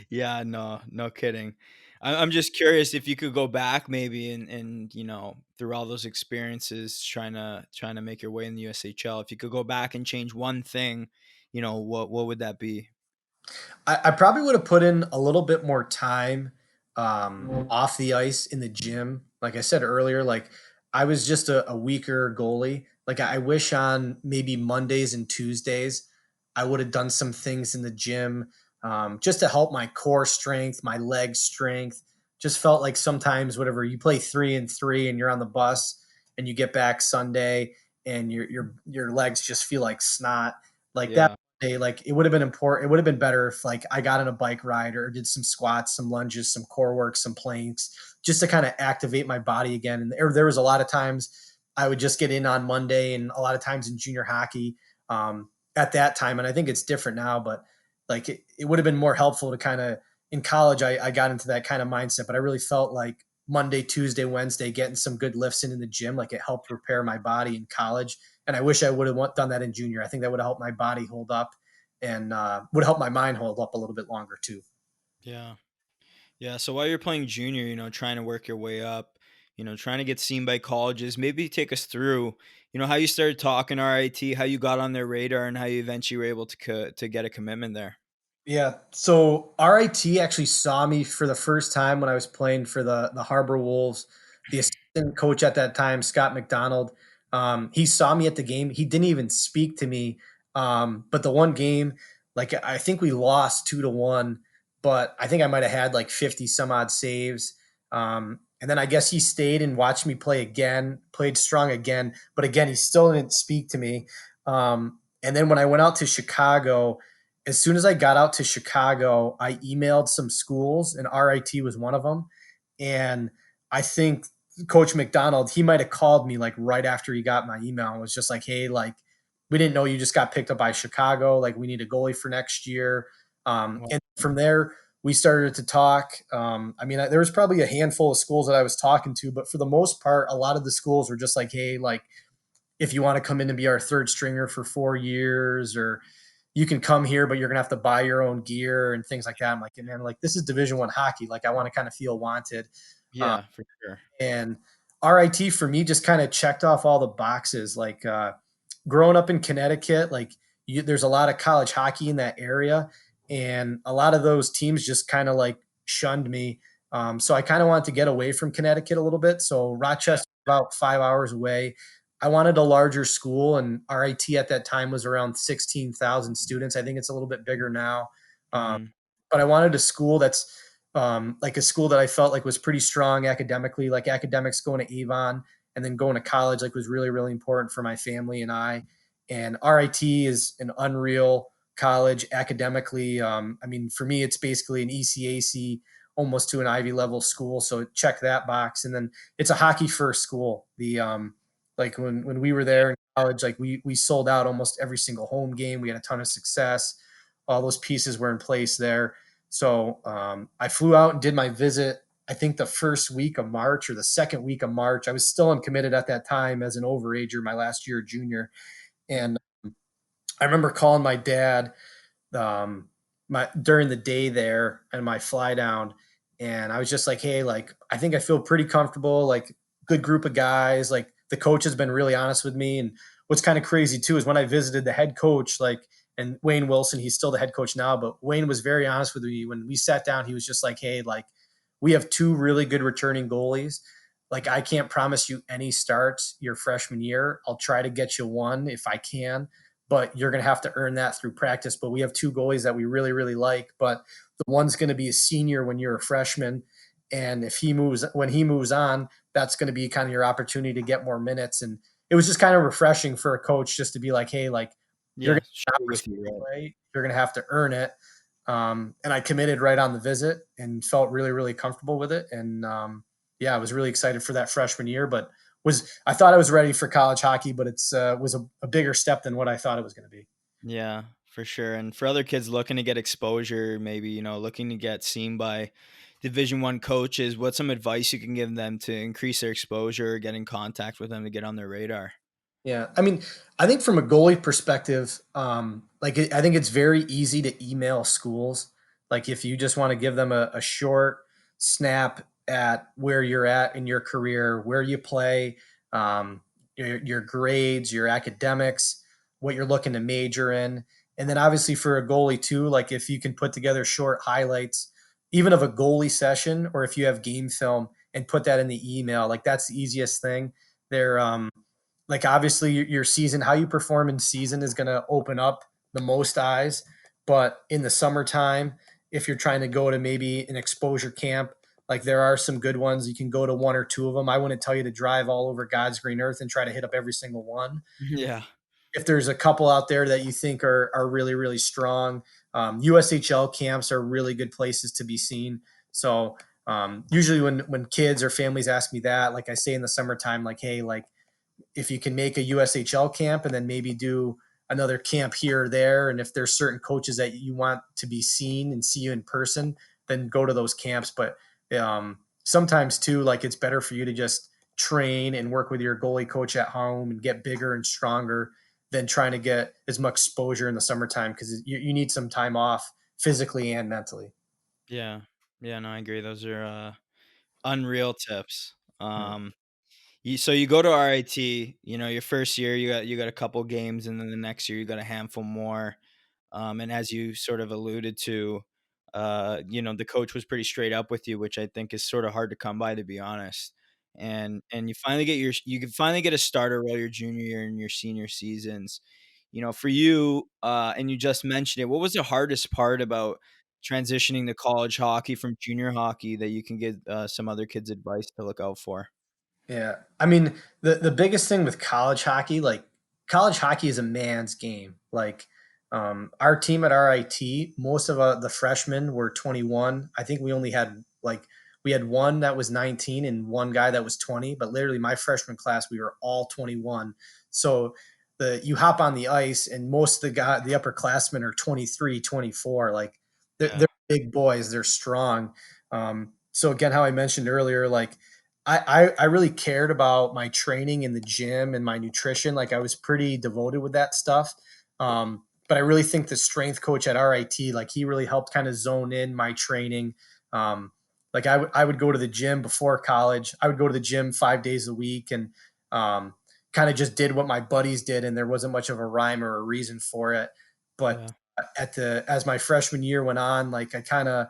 Yeah, no kidding. I'm just curious if you could go back maybe and through all those experiences trying to make your way in the USHL, if you could go back and change one thing, what would that be? I probably would have put in a little bit more time off the ice in the gym. Like I said earlier, like I was just a weaker goalie. Like I wish on maybe Mondays and Tuesdays, I would have done some things in the gym just to help my core strength, my leg strength. Just felt like sometimes, whatever you play 3-3 and you're on the bus and you get back Sunday and your legs just feel like snot. Like that Yeah. day, like it would have been important. It would have been better if like I got on a bike ride or did some squats, some lunges, some core work, some planks, just to kind of activate my body again. And there was a lot of times I would just get in on Monday, and a lot of times in junior hockey at that time. And I think it's different now, but like it would have been more helpful to kind of in college. I got into that kind of mindset, but I really felt like Monday, Tuesday, Wednesday, getting some good lifts in the gym, like it helped prepare my body in college. And I wish I would have done that in junior. I think that would have helped my body hold up and would help my mind hold up a little bit longer too. Yeah. Yeah, so while you're playing junior, trying to work your way up, trying to get seen by colleges, maybe take us through, how you started talking RIT, how you got on their radar, and how you eventually were able to get a commitment there. Yeah. So RIT actually saw me for the first time when I was playing for the Harbor Wolves. The assistant coach at that time, Scott McDonald, he saw me at the game. He didn't even speak to me. But the one game, like I think we lost 2-1, but I think I might have had like 50 some odd saves. And then I guess he stayed and watched me play again, played strong again. But again, he still didn't speak to me. And then when I went out to Chicago, as soon as I got out to Chicago, I emailed some schools, and RIT was one of them. And I think Coach McDonald, he might have called me like right after he got my email and was just like, "Hey, like we didn't know you just got picked up by Chicago. Like we need a goalie for next year." And from there, we started to talk. I mean, there was probably a handful of schools that I was talking to, but for the most part, a lot of the schools were just like, "Hey, like if you want to come in and be our third stringer for 4 years, or you can come here, but you're gonna have to buy your own gear and things like that." I'm like, man, like this is Division 1 hockey. Like I want to kind of feel wanted. Um, Yeah, for sure. and RIT for me just kind of checked off all the boxes. Like growing up in Connecticut, like there's a lot of college hockey in that area, and a lot of those teams just kind of like shunned me. So I kind of wanted to get away from Connecticut a little bit. So Rochester, about 5 hours away. I wanted a larger school, and RIT at that time was around 16,000 students. I think it's a little bit bigger now. Um, Mhm. but I wanted a school that's like a school that I felt like was pretty strong academically, like academics going to Avon and then going to college, like was really, really important for my family and I. And RIT is an unreal college academically. I mean, for me, it's basically an ECAC, almost to an Ivy level school. So check that box. And then it's a hockey first school. The like when we were there in college, like we sold out almost every single home game. We had a ton of success. All those pieces were in place there. So I flew out and did my visit. I think the first week of March or the second week of March. I was still uncommitted at that time as an overager, my last year junior. And I remember calling my dad um, my during the day there and my fly down, and I was just like, "Hey, like I think I feel pretty comfortable. Like good group of guys. Like the coach has been really honest with me." And what's kind of crazy too is when I visited the head coach, like and Wayne Wilson, he's still the head coach now, but Wayne was very honest with me when we sat down. He was just like, "Hey, like we have two really good returning goalies. Like I can't promise you any starts your freshman year. I'll try to get you one if I can, but you're going to have to earn that through practice. But we have two goalies that we really, really like. But the one's going to be a senior when you're a freshman. And if when he moves on, that's going to be kind of your opportunity to get more minutes." And it was just kind of refreshing for a coach just to be like, "Hey, like you're going Yeah, to have share an with you, opportunity to right? play. You're going to have to earn it." And I committed right on the visit and felt really, really comfortable with it. And yeah, I was really excited for that freshman year, but I thought I was ready for college hockey, but it's was a bigger step than what I thought it was going to be. Yeah, for sure. And for other kids looking to get exposure, maybe, looking to get seen by Division 1 coaches, what's some advice you can give them to increase their exposure, or get in contact with them to get on their radar? Yeah, I mean, I think from a goalie perspective, I think it's very easy to email schools. Like if you just want to give them a short snap at where you're at in your career, where you play, your grades, your academics, what you're looking to major in. And then obviously for a goalie too, like if you can put together short highlights, even of a goalie session, or if you have game film and put that in the email, like that's the easiest thing. They're like obviously your season, how you perform in season is going to open up the most eyes. But in the summertime, if you're trying to go to maybe an exposure camp, like there are some good ones. You can go to one or two of them. I wouldn't tell you to drive all over God's green earth and try to hit up every single one. Yeah. If there's a couple out there that you think are really really strong, USHL camps are really good places to be seen. So usually when kids or families ask me that, like I say in the summertime, like hey, like if you can make a USHL camp and then maybe do another camp here or there, and if there's certain coaches that you want to be seen and see you in person, then go to those camps. But sometimes too, like it's better for you to just train and work with your goalie coach at home and get bigger and stronger than trying to get as much exposure in the summertime because you need some time off physically and mentally. Yeah. Yeah, no, I agree. Those are, unreal tips. Yeah. So you go to RIT, your first year, you got a couple games, and then the next year you got a handful more. And as you sort of alluded to, the coach was pretty straight up with you, which I think is sort of hard to come by, to be honest. And you can finally get a starter role your junior year and your senior seasons. For you, and you just mentioned it, what was the hardest part about transitioning to college hockey from junior hockey that you can give some other kids advice to look out for? Yeah. I mean, the biggest thing with college hockey, like college hockey is a man's game. Like our team at RIT, most of the freshmen were 21. I think we only had we had one that was 19 and one guy that was 20, but literally my freshman class we were all 21. So the you hop on the ice and most of the upperclassmen are 23, 24. Like Yeah. they're big boys, they're strong. So again, how I mentioned earlier, like I really cared about my training in the gym and my nutrition. Like I was pretty devoted with that stuff. But I really think the strength coach at RIT, like he really helped kind of zone in my training. Um, like I would go to the gym before college. I would go to the gym 5 days a week and um, kind of just did what my buddies did, and there wasn't much of a rhyme or a reason for it. But Yeah. as my freshman year went on, like I kind of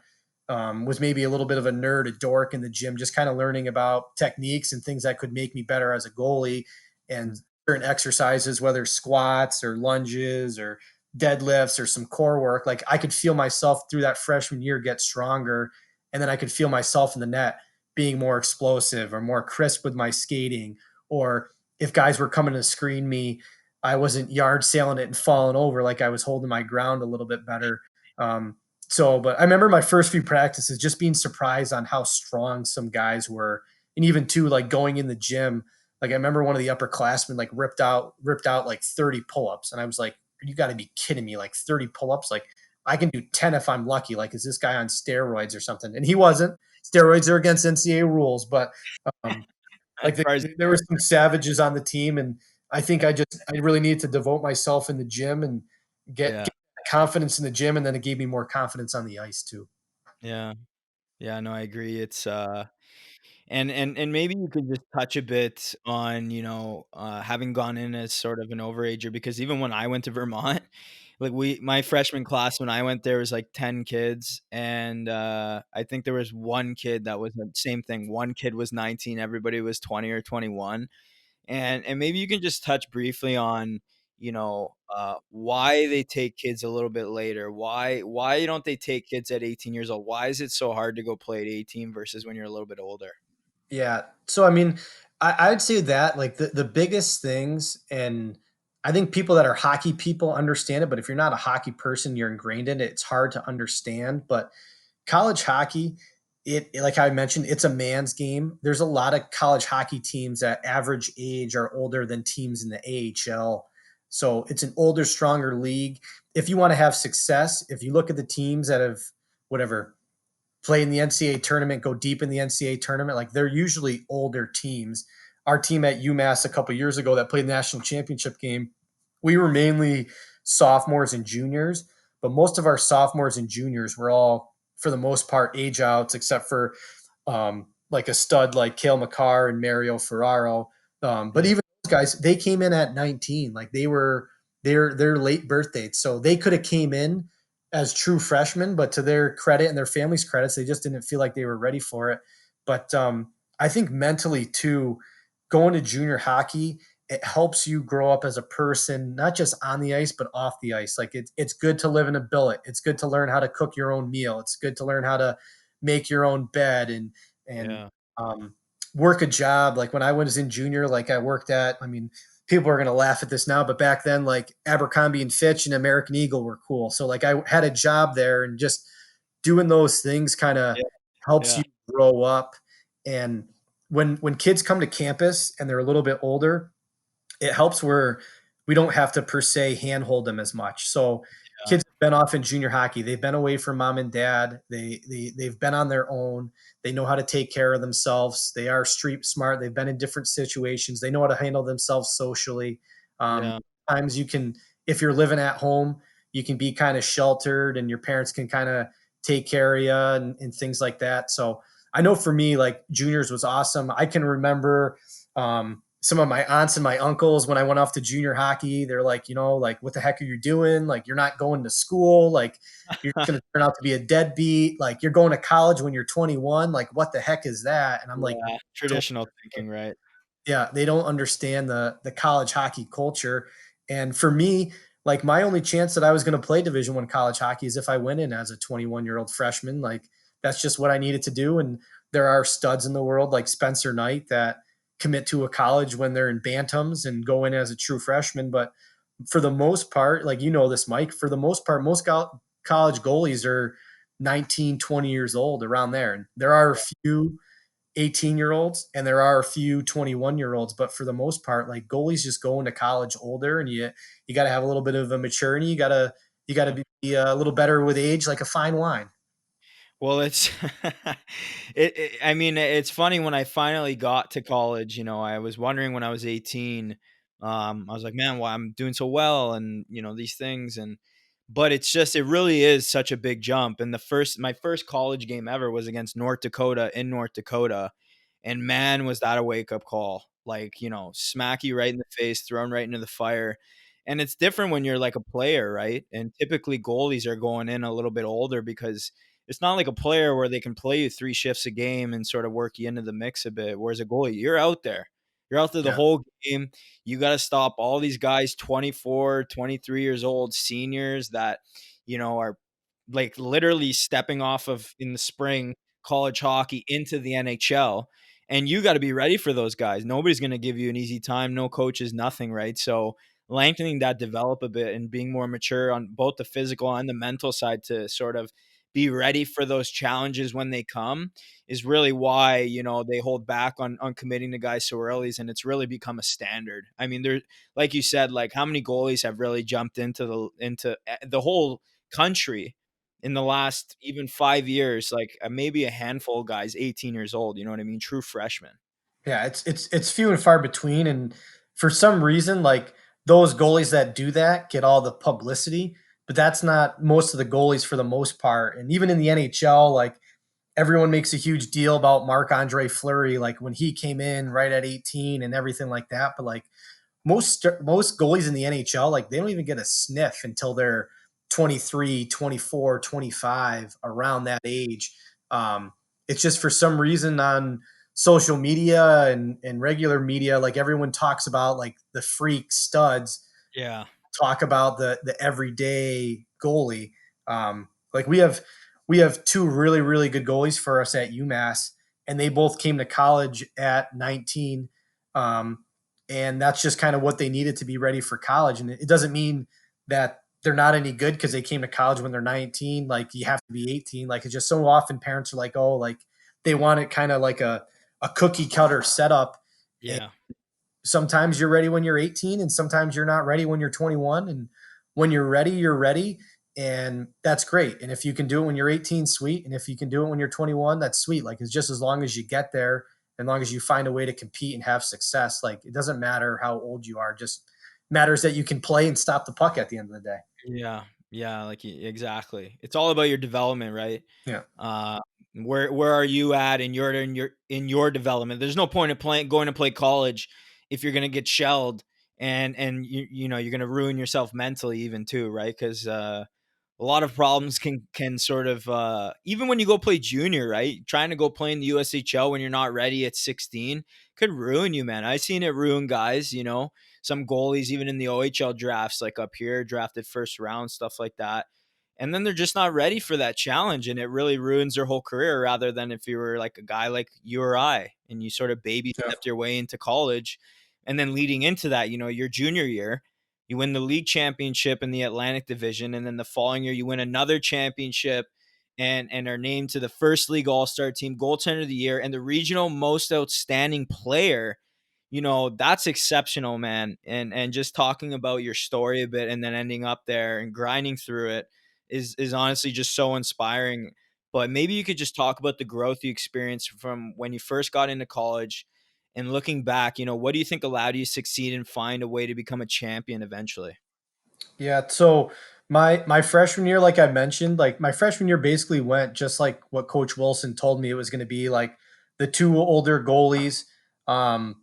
was maybe a little bit of a nerd, a dork in the gym, just kind of learning about techniques and things that could make me better as a goalie and certain exercises, whether squats or lunges or deadlifts or some core work. Like I could feel myself through that freshman year get stronger. And then I could feel myself in the net being more explosive or more crisp with my skating. Or if guys were coming to screen me, I wasn't yard sailing it and falling over, like I was holding my ground a little bit better. Um, but I remember my first few practices just being surprised on how strong some guys were. And even too, like going in the gym, like I remember one of the upperclassmen like ripped out like 30 pull-ups. And I was like, you got to be kidding me. Like 30 pull-ups. Like I can do 10 if I'm lucky. Like, is this guy on steroids or something? And he wasn't. Steroids are against NCAA rules, but um, As far as there were some savages on the team. And I really needed to devote myself in the gym and yeah. get confidence in the gym. And then it gave me more confidence on the ice too. Yeah. Yeah, no, I agree. It's, and maybe you could just touch a bit on, having gone in as sort of an overager, because even when I went to Vermont, like my freshman class when I went there was like 10 kids, and I think there was one kid that was the same thing. One kid was 19, everybody was 20 or 21. And maybe you can just touch briefly on, why they take kids a little bit later. Why don't they take kids at 18 years old? Why is it so hard to go play at 18 versus when you're a little bit older? Yeah. So I mean, I'd say that like the biggest things, and I think people that are hockey people understand it, but if you're not a hockey person, you're ingrained in it. It's hard to understand. But college hockey, like I mentioned, it's a man's game. There's a lot of college hockey teams that average age are older than teams in the AHL. So it's an older, stronger league. If you want to have success, if you look at the teams that have whatever play in the NCAA tournament, go deep in the NCAA tournament, like they're usually older teams. Our team at UMass a couple years ago that played the national championship game, we were mainly sophomores and juniors, but most of our sophomores and juniors were all, for the most part, age outs, except for like a stud like Cale Makar and Mario Ferraro. But Yeah. even those guys, they came in at 19, like they were their late birth dates, so they could have came in as true freshmen, but to their credit and their families' credits, they just didn't feel like they were ready for it. But I think mentally too, going to junior hockey, it helps you grow up as a person, not just on the ice, but off the ice. Like it's good to live in a billet. It's good to learn how to cook your own meal. It's good to learn how to make your own bed and Yeah. um, work a job. Like when I was in junior, like I worked at, I mean, people are going to laugh at this now, but back then, like Abercrombie and Fitch and American Eagle were cool. So like I had a job there, and just doing those things kind of Yeah. helps Yeah. you grow up. And when kids come to campus and they're a little bit older, it helps where we don't have to per se handhold them as much. So Yeah. kids have been off in junior hockey. They've been away from mom and dad. They've been on their own. They know how to take care of themselves. They are street smart. They've been in different situations. They know how to handle themselves socially. Yeah. Times you can, if you're living at home, you can be kind of sheltered, and your parents can kind of take care of you and things like that. So I know for me, like juniors was awesome. I can remember some of my aunts and my uncles when I went off to junior hockey. They're like, like, what the heck are you doing? Like, you're not going to school. Like, you're just going to turn out to be a deadbeat. Like, you're going to college when you're 21. Like, what the heck is that? And I'm like, Yeah. Traditional thinking, right? yeah, they don't understand the college hockey culture. And for me, like my only chance that I was going to play Division One college hockey is if I went in as a 21-year-old freshman. Like that's just what I needed to do. And there are studs in the world like Spencer Knight that commit to a college when they're in bantams and go in as a true freshman. But for the most part, like this, Mike, for the most part, most college goalies are 19, 20 years old around there. And there are a few 18-year-olds and there are a few 21-year-olds, but for the most part, like goalies just go into college older, and you got to have a little bit of a maturity. You got to be a little better with age, like a fine wine. Well, it's I mean, it's funny when I finally got to college, I was wondering when I was 18, I was like, "Man, why I'm doing so well," and, these things, but it's just it really is such a big jump, and my first college game ever was against North Dakota in North Dakota, and man, was that a wake-up call. Like, smack you right in the face, thrown right into the fire, and it's different when you're like a player, right? And typically goalies are going in a little bit older because it's not like a player where they can play you 3 shifts a game and sort of work you into the mix a bit, whereas a goalie, you're out there. You're out there the Yeah. whole game. You gotta stop all these guys 24, 23 years old, seniors that, are, like, literally stepping off of, in the spring, college hockey into the NHL, and you gotta be ready for those guys. Nobody's gonna give you an easy time, no coaches, nothing, right? So, lengthening that develop a bit and being more mature on both the physical and the mental side to sort of be ready for those challenges when they come is really why, they hold back on committing to guys so early, and it's really become a standard. I mean, there, like you said, like how many goalies have really jumped into the whole country in the last even 5 years, like maybe a handful of guys 18 years old, you know what I mean? True freshmen. Yeah, it's few and far between, and for some reason, like those goalies that do that get all the publicity, but that's not most of the goalies for the most part. And even in the NHL, like everyone makes a huge deal about Marc-Andre Fleury, like when he came in right at 18 and everything like that. But like most goalies in the NHL, like they don't even get a sniff until they're 23, 24, 25, around that age. Um, it's just for some reason on social media and regular media, like everyone talks about like the freak studs, Yeah. talk about the everyday goalie. Like we have two really really good goalies for us at UMass, and they both came to college at 19, um, and that's just kind of what they needed to be ready for college. And it doesn't mean that they're not any good because they came to college when they're 19. Like you have to be 18. Like it's just so often parents are like, oh, like they want it kind of like a cookie cutter setup. Yeah. Sometimes you're ready when you're 18 and sometimes you're not ready when you're 21, and when you're ready you're ready, and that's great. And if you can do it when you're 18, sweet, and if you can do it when you're 21, that's sweet. Like it's just as long as you get there, as long as you find a way to compete and have success, like it doesn't matter how old you are, just matters that you can play and stop the puck at the end of the day. Yeah, yeah, like exactly. It's all about your development, right? Yeah. Uh, where are you at in your development? There's no point of going to play college if you're gonna get shelled and you're gonna ruin yourself mentally even too, right? Because a lot of problems can sort of even when you go play junior, right? Trying to go play in the USHL when you're not ready at 16 could ruin you, man. I've seen it ruin guys, some goalies even in the OHL drafts, like up here, drafted first round, stuff like that. And then they're just not ready for that challenge, and it really ruins their whole career. Rather than if you were like a guy like you or I, and you sort of baby Yeah. stepped your way into college, and then leading into that, your junior year, you win the league championship in the Atlantic Division, and then the following year you win another championship and are named to the first league all-star team, goaltender of the year, and the regional most outstanding player. That's exceptional, man. And just talking about your story a bit and then ending up there and grinding through it is honestly just so inspiring. But maybe you could just talk about the growth you experienced from when you first got into college and looking back, what do you think allowed you to succeed and find a way to become a champion eventually? Yeah, so my freshman year, like I mentioned, like my freshman year basically went just like what Coach Wilson told me it was going to be. Like the two older goalies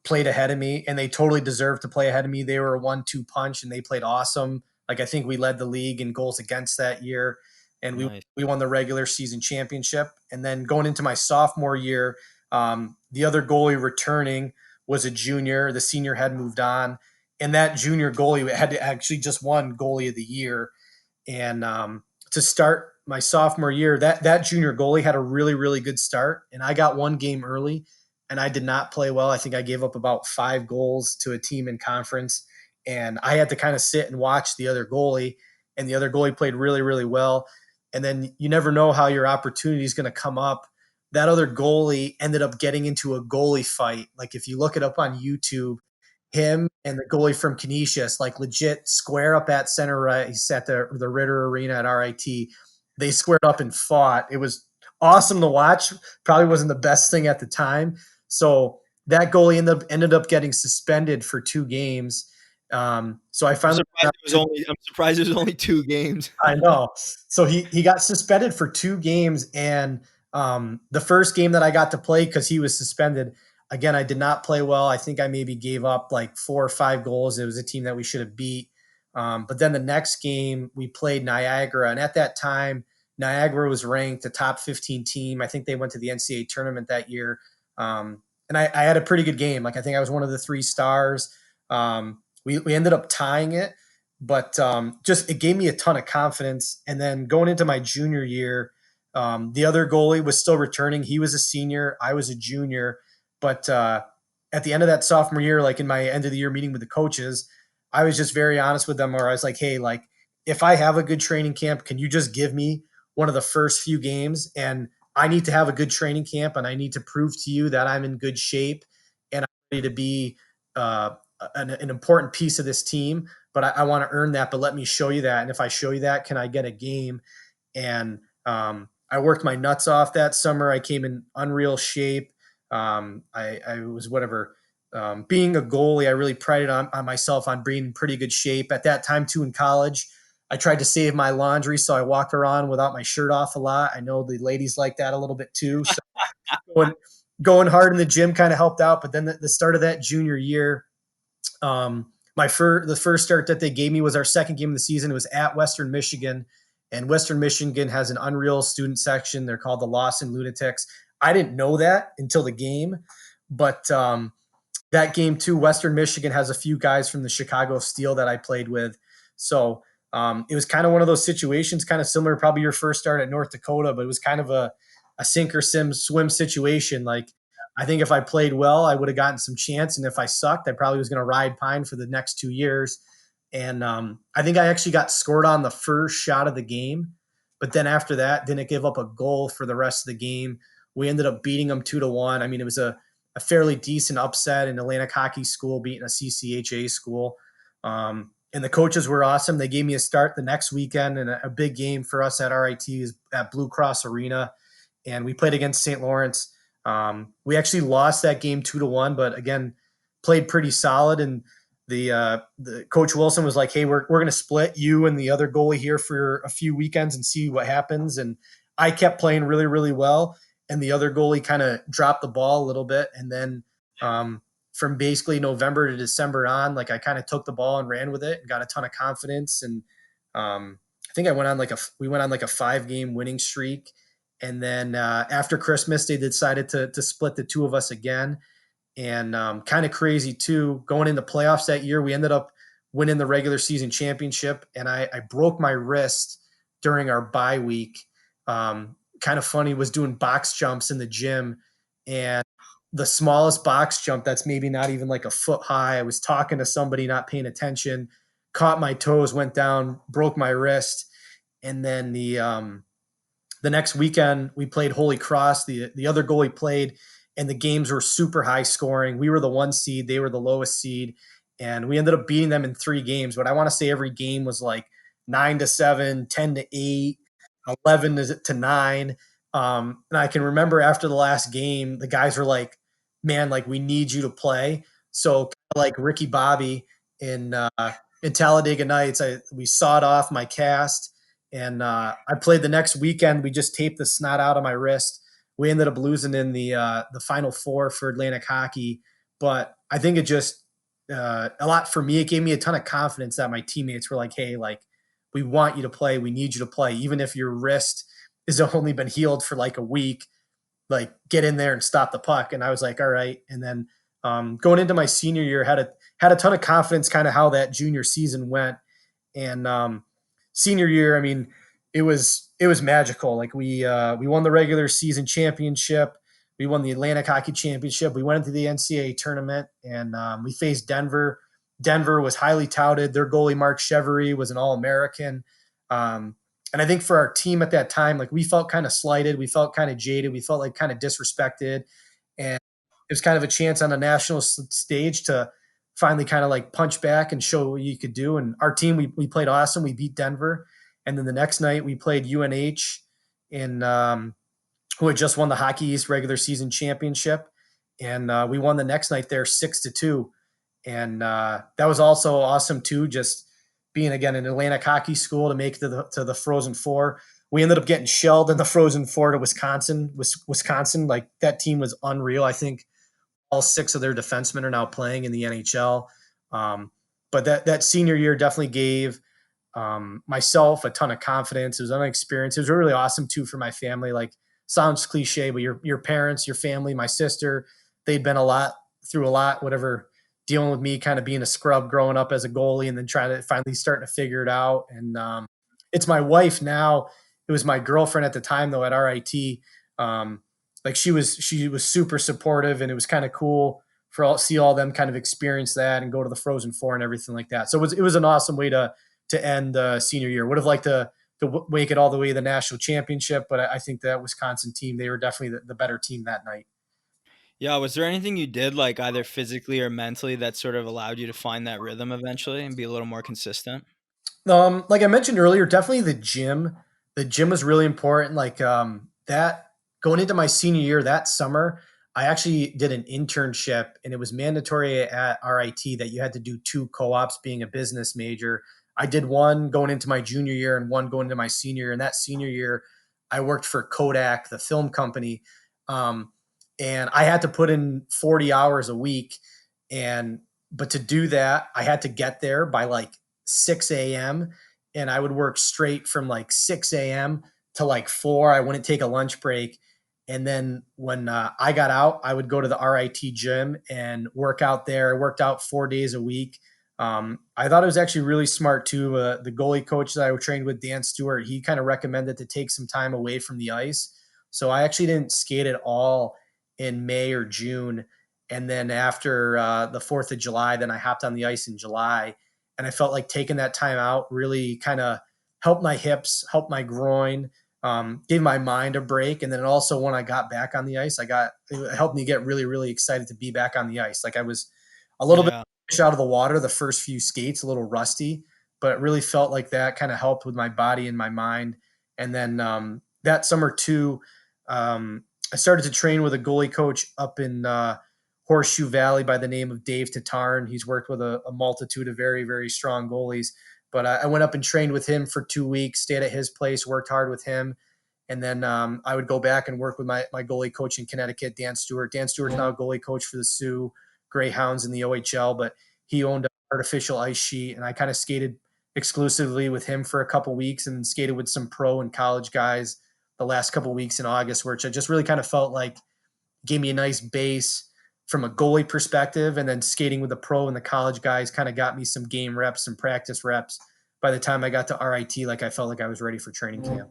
played ahead of me, and they totally deserved to play ahead of me. They were a 1-2 punch, and they played awesome. Like I think we led the league in goals against that year, and we Nice. we won the regular season championship. And then going into my sophomore year, the other goalie returning was a junior. The senior had moved on, and that junior goalie had to actually just won goalie of the year. And to start my sophomore year, that junior goalie had a really really good start, and I got one game early, and I did not play well. I think I gave up about 5 goals to a team in conference, and I had to kind of sit and watch the other goalie, and the other goalie played really really well. And then you never know how your opportunity is going to come up. That other goalie ended up getting into a goalie fight. Like if you look it up on YouTube, him and the goalie from Canisius, like legit square up at center ice at the Ritter Arena at RIT. They squared up and fought. It was awesome to watch. Probably wasn't the best thing at the time. So that goalie ended up getting suspended for 2 games. So I I'm finally surprised it was only I'm surprised it was only 2 games. I know. So he got suspended for 2 games, and the first game that I got to play because he was suspended. Again, I did not play well. I think I maybe gave up like 4 or 5 goals. It was a team that we should have beat. But then the next game we played Niagara, and at that time Niagara was ranked a top 15 team. I think they went to the NCAA tournament that year, and I had a pretty good game. Like I think I was one of the 3 stars. We ended up tying it, but just it gave me a ton of confidence. And then going into my junior year, the other goalie was still returning. He was a senior, I was a junior. But at the end of that sophomore year, like in my end of the year meeting with the coaches, I was just very honest with them. Where I was like, "Hey, like if I have a good training camp, can you just give me one of the first few games? And I need to have a good training camp, and I need to prove to you that I'm in good shape and I'm ready to be uh, an important piece of this team. But I want to earn that. But let me show you that. And if I show you that, can I get a game?" And I worked my nuts off that summer. I came in unreal shape. I was whatever. Being a goalie, I really prided on myself on being in pretty good shape. At that time, too, in college, I tried to save my laundry, so I walked around without my shirt off a lot. I know the ladies like that a little bit too. So going, going hard in the gym kind of helped out. But then the start of that junior year, the first start that they gave me was our second game of the season. It was at Western Michigan, and Western Michigan has an unreal student section. They're called the Lawson Lunatics. I didn't know that until the game, but that game too, Western Michigan has a few guys from the Chicago Steel that I played with. So it was kind of one of those situations, kind of similar, probably your first start at North Dakota, but it was kind of a sink or swim situation. Like I think if I played well, I would have gotten some chance, and if I sucked, I probably was going to ride pine for the next 2 years. And I think I actually got scored on the first shot of the game, but then after that, didn't give up a goal for the rest of the game. We ended up beating them 2-1. I mean, it was a fairly decent upset in Atlantic Hockey School beating a CCHA school. And the coaches were awesome. They gave me a start the next weekend, and a big game for us at RIT is at Blue Cross Arena. And we played against St. Lawrence. We actually lost that game 2-1, but again, played pretty solid. And the Coach Wilson was like, "Hey, we're going to split you and the other goalie here for a few weekends and see what happens." And I kept playing really, really well, and the other goalie kind of dropped the ball a little bit. And then um, from basically November to December on, like I kind of took the ball and ran with it and got a ton of confidence. And I think we went on like a 5 game winning streak. And then after Christmas, they decided to split the two of us again. And kind of crazy too, going into playoffs that year, we ended up winning the regular season championship. And I broke my wrist during our bye week. Kind of funny, was doing box jumps in the gym, and the smallest box jump that's maybe not even like a foot high. I was talking to somebody, not paying attention, caught my toes, went down, broke my wrist. And then the next weekend we played Holy Cross. The other goalie played, and the games were super high scoring. We were the 1 seed, they were the lowest seed, and we ended up beating them in 3 games. But I want to say every game was like 9-7, 10-8, 11-9. And I can remember after the last game, the guys were like, "Man, like we need you to play." So like Ricky Bobby in Talladega Nights, we sawed off my cast, and I played the next weekend. We just taped the snot out of my wrist. We ended up losing in the Final Four for Atlantic Hockey, but I think it just a lot for me. It gave me a ton of confidence that my teammates were like, "Hey, like we want you to play. We need you to play, even if your wrist has only been healed for like a week. Like get in there and stop the puck." And I was like, "All right." And then going into my senior year, had a ton of confidence, kind of how that junior season went. And senior year, I mean, it was magical. Like we won the regular season championship. We won the Atlantic Hockey Championship. We went into the NCAA tournament, and we faced Denver. Denver was highly touted. Their goalie Mark Chevery was an All-American. And I think for our team at that time, like we felt kind of slighted, we felt kind of jaded, we felt like kind of disrespected, and it was kind of a chance on a national stage to finally kind of like punch back and show what you could do. And our team, we played awesome. We beat Denver. And then the next night we played UNH in who had just won the Hockey East regular season championship. And we won the next night there 6-2. And that was also awesome too, just being again an Atlantic hockey school to make to the Frozen Four. We ended up getting shelled in the Frozen Four to Wisconsin. Wisconsin, like that team was unreal. I think all 6 of their defensemen are now playing in the NHL. But that senior year definitely gave myself a ton of confidence. It was an experience. It was really awesome too for my family. Like sounds cliche, but your parents, your family, my sister, they'd been through a lot, whatever, dealing with me kind of being a scrub growing up as a goalie and then trying to finally starting to figure it out. And it's my wife now. It was my girlfriend at the time though at RIT. Like she was super supportive, and it was kind of cool for see all them kind of experience that and go to the Frozen Four and everything like that. So it was an awesome way to end senior year. Would have liked to make it all the way to the national championship, but I think that Wisconsin team, they were definitely the better team that night. Yeah, was there anything you did, like, either physically or mentally that sort of allowed you to find that rhythm eventually and be a little more consistent? Like I mentioned earlier, definitely the gym. The gym was really important. Like that going into my senior year that summer, I actually did an internship, and it was mandatory at RIT that you had to do 2 co-ops being a business major. I did one going into my junior year and one going into my senior year. And that senior year, I worked for Kodak, the film company. Um, and I had to put in 40 hours a week. And but to do that, I had to get there by like 6 a.m. and I would work straight from like 6 a.m. to like 4. I wouldn't take a lunch break. And then when I got out, I would go to the RIT gym and work out there. I worked out 4 days a week. I thought it was actually really smart too. The goalie coach that I trained with, Dan Stewart, he kind of recommended to take some time away from the ice. So I actually didn't skate at all in May or June. And then after the 4th of July, then I hopped on the ice in July. And I felt like taking that time out really kind of helped my hips, helped my groin, gave my mind a break. And then also when I got back on the ice, it helped me get really, really excited to be back on the ice. Like I was a little bit Yeah. fish out of the water the first few skates, a little rusty, but it really felt like that kind of helped with my body and my mind. And then that summer too, I started to train with a goalie coach up in Horseshoe Valley by the name of Dave Tatarn. He's worked with a multitude of very, very strong goalies. But I went up and trained with him for 2 weeks, stayed at his place, worked hard with him. And then I would go back and work with my goalie coach in Connecticut, Dan Stewart. Dan Stewart's now a goalie coach for the Sioux Greyhounds in the OHL, but he owned an artificial ice sheet, and I kind of skated exclusively with him for a couple weeks and skated with some pro and college guys the last couple weeks in August, which I just really kind of felt like gave me a nice base from a goalie perspective. And then skating with the pro and the college guys kind of got me some game reps, some practice reps. By the time I got to RIT, like I felt like I was ready for training camp.